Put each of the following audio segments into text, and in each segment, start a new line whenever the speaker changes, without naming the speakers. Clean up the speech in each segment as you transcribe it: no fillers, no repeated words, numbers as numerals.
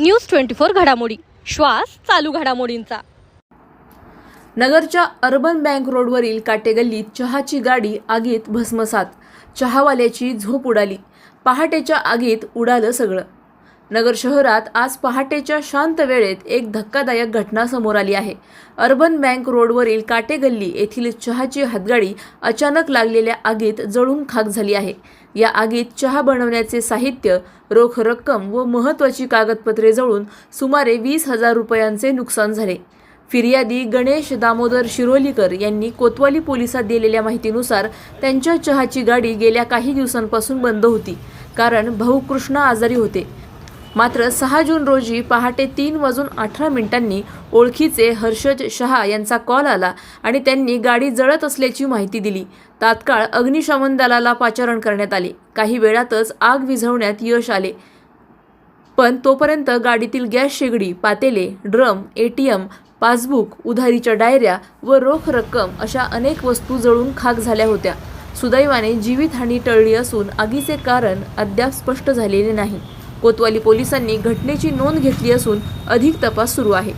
News 24 घडामोडी, श्वास चालू घडामोडींचा।
नगरच्या अर्बन बँक रोडवरील काटेगल्लीत चहाची गाडी आगीत भस्मसात, चहावाल्याची झोप उडाली, पहाटेच्या आगीत उडालं सगळं। नगर शहरात आज पहाटेच्या शांत वेळेत एक धक्कादायक घटना समोर आली आहे। अर्बन बँक रोडवरील काटेगल्ली येथील चहाची हातगाडी अचानक लागलेल्या आगीत जळून खाक झाली आहे। या आगीत चहा बनवण्याचे साहित्य, रोख रक्कम व महत्त्वाची कागदपत्रे जळून सुमारे 20,000 रुपयांचे नुकसान झाले। फिर्यादी गणेश दामोदर शिरोलीकर यांनी कोतवाली पोलिसात दिलेल्या माहितीनुसार त्यांच्या चहाची गाडी गेल्या काही दिवसांपासून बंद होती, कारण भाऊ कृष्णा आजारी होते। मात्र 6 जून रोजी पहाटे 3:18 ओळखीचे हर्षद शहा यांचा कॉल आला आणि त्यांनी गाडी जळत असल्याची माहिती दिली। तात्काळ अग्निशमन दलाला पाचारण करण्यात आले। काही वेळातच आग विझवण्यात यश आले, पण तोपर्यंत गाडीतील गॅस शेगडी, पातेले, ड्रम, ATM, पासबुक, उधारीच्या डायऱ्या व रोख रक्कम अशा अनेक वस्तू जळून खाक झाल्या होत्या। सुदैवाने जीवितहानी टळली असून आगीचे कारण अद्याप स्पष्ट झालेले नाही। कोतवाली पोलिसांनी घटनेची नोंद घेतली असून अधिक तपास सुरू आहे।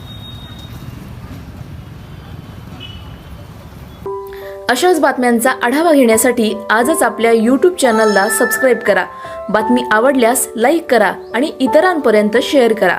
अशाच बातम्यांचा आढावा घेण्यासाठी आजच आपल्या YouTube चॅनलला सबस्क्राईब करा। बातमी आवडल्यास लाईक करा आणि इतरांपर्यंत शेअर करा।